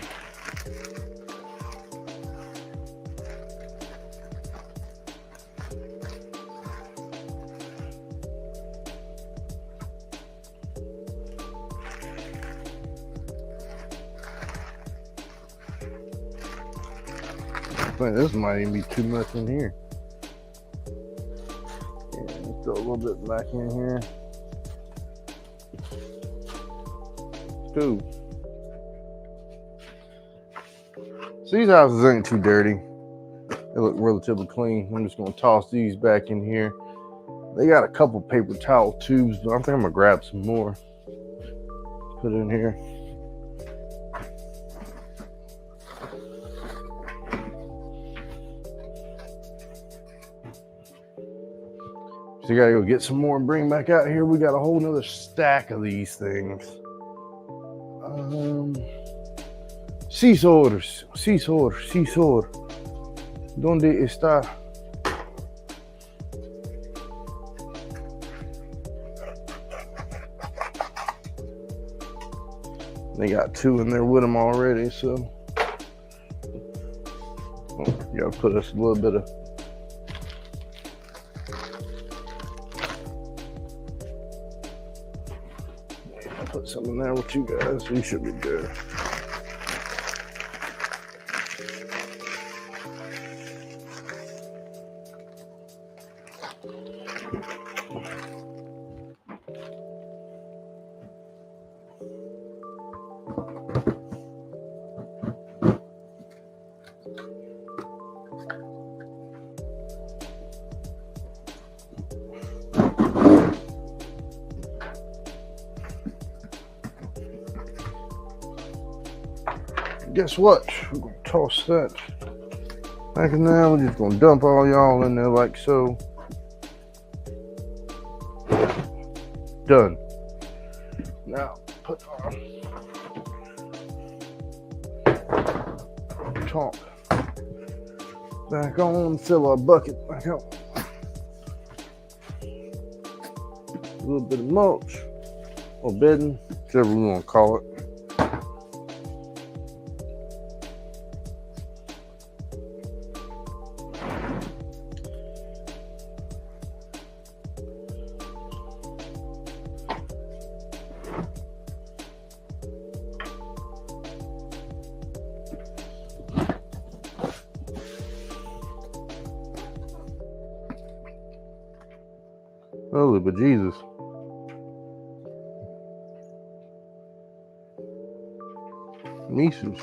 Speaker 1: I think this might even be too much in here. Yeah, throw a little bit back in here. Cool. So these houses ain't too dirty. They look relatively clean. I'm just gonna toss these back in here. They got a couple paper towel tubes, but I think I'm gonna grab some more. Put it in here. So you gotta go get some more and bring them back out here. We got a whole nother stack of these things. Scissor. ¿Dónde está? They got two in there with them already, so you gotta put us a little bit of put some in there with you guys. You should be good. Guess what? We're gonna toss that back in there. We're just gonna dump all y'all in there like so. Done. Now put our chalk back on, fill our bucket back up. A little bit of mulch or bedding, whichever we want to call it. Holy but Jesus. Mises.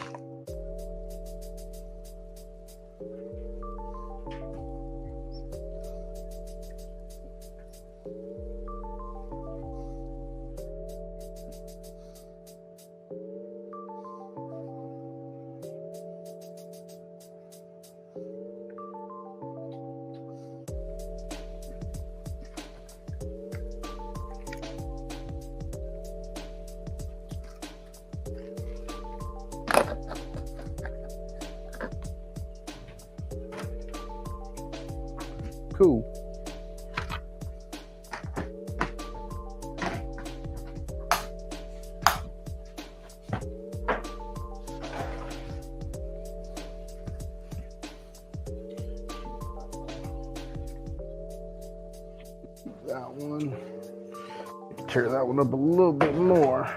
Speaker 1: Cool. That one. Tear that one up a little bit more.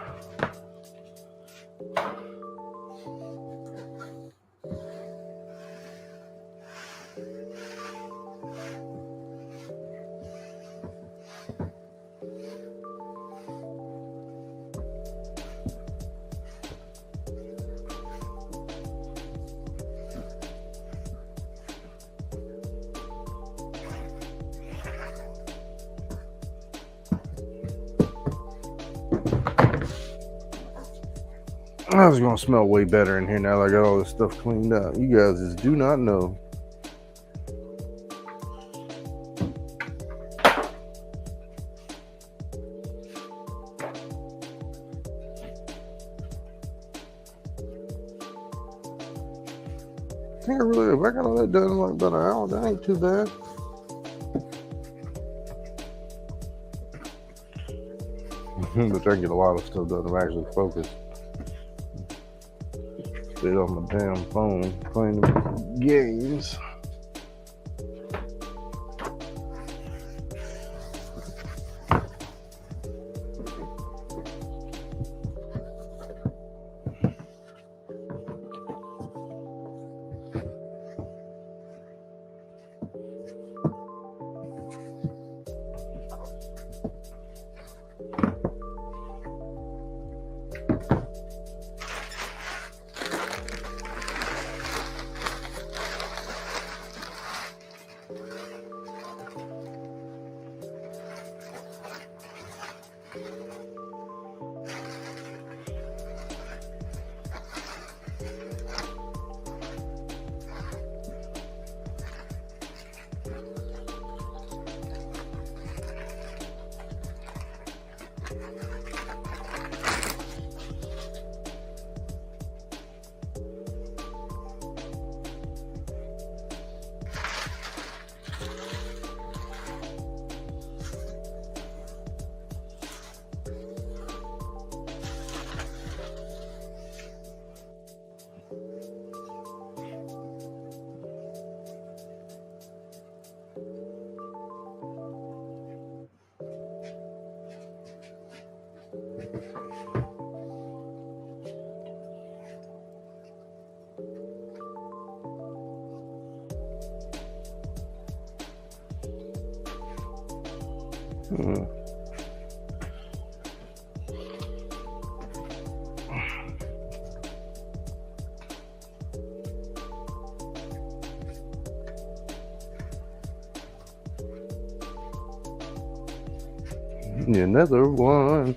Speaker 1: Oh, it's gonna smell way better in here now that I got all this stuff cleaned up. You guys just do not know. I think if I got all that done in like about an hour, that ain't too bad. But I get a lot of stuff done. I'm actually focused. Stayed on my damn phone playing games. Another one.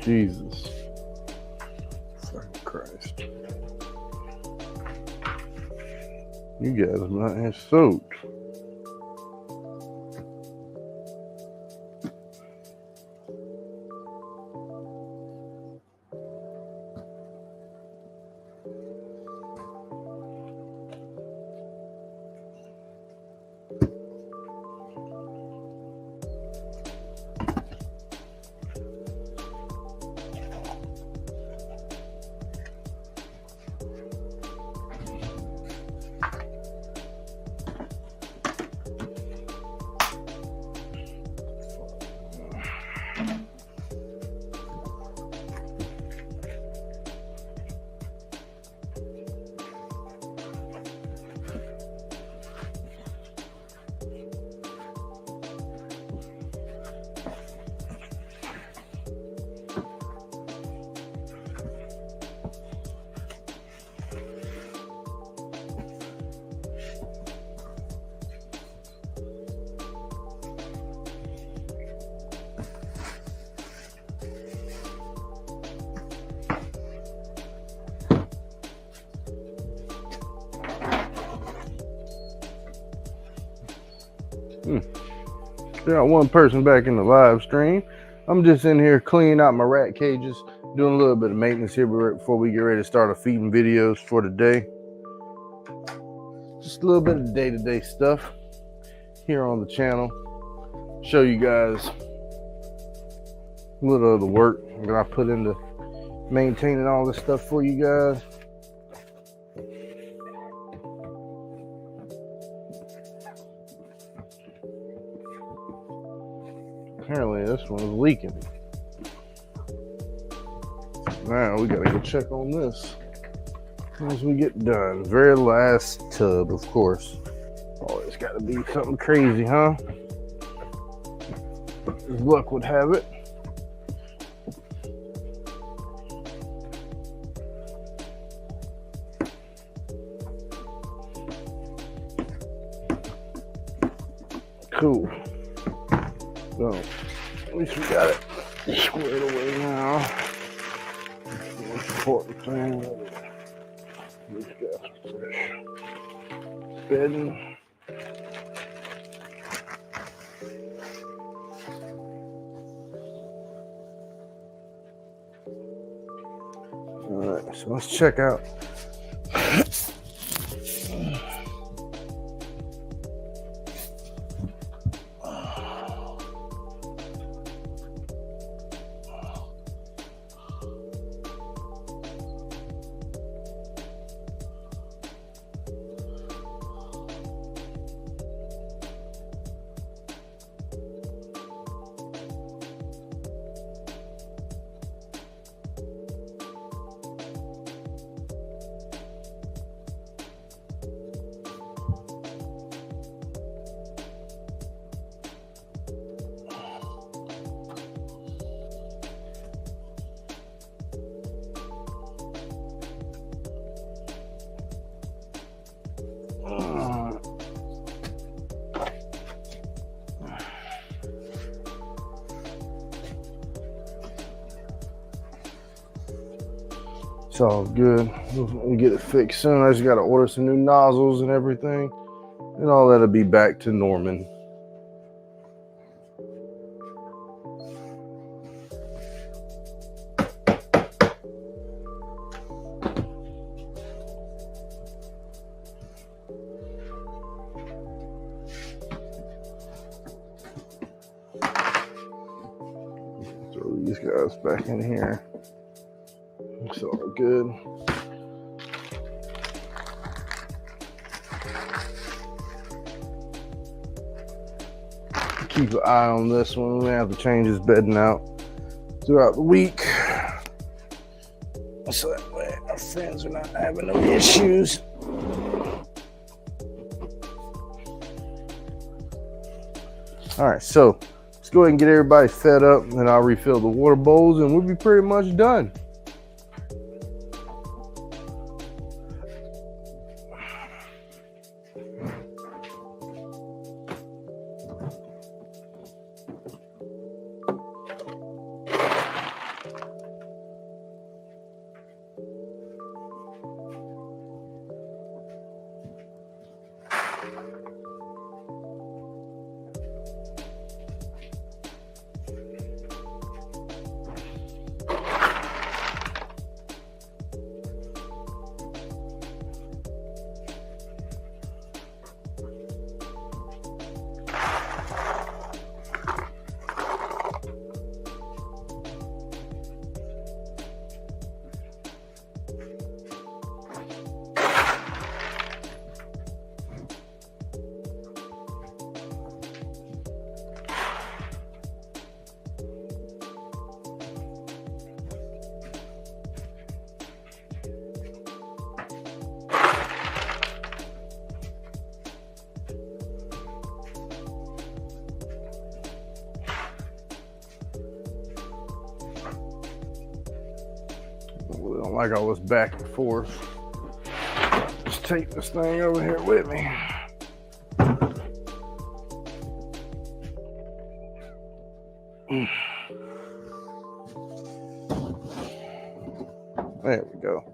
Speaker 1: Jesus. Fucking Christ. You guys are not as soaked. Got one person back in the live stream. I'm just in here cleaning out my rat cages, doing a little bit of maintenance here before we get ready to start our feeding videos for today. Just a little bit of day-to-day stuff here on the channel. Show you guys a little of the work that I put into maintaining all this stuff for you guys. Apparently this one's leaking. Now we gotta go check on this as we get done. Very last tub, of course. Always gotta be something crazy, huh? As luck would have it. Cool. So, at least we got it squared away now. The most important thing, we got some fresh bedding. Alright, so let's check out. It's all good. We'll get it fixed soon. I just got to order some new nozzles and everything, and all that'll be back to normal. Throw these guys back in here. It's all good. Keep an eye on this one. We have to change his bedding out throughout the week, so that way our friends are not having no issues. All right, so let's go ahead and get everybody fed up, and I'll refill the water bowls, and we'll be pretty much done. We don't like all this back and forth. Just take this thing over here with me. There we go.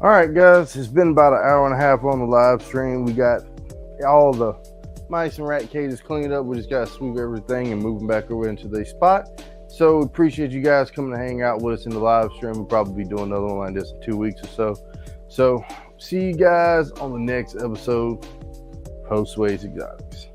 Speaker 1: All right, guys, it's been about an hour and a half on the live stream. We got all the mice and rat cages cleaned up. We just got to sweep everything and move them back over into the spot. So appreciate you guys coming to hang out with us in the live stream. We'll probably be doing another one like this in 2 weeks or so. So see you guys on the next episode. Postways Exotics.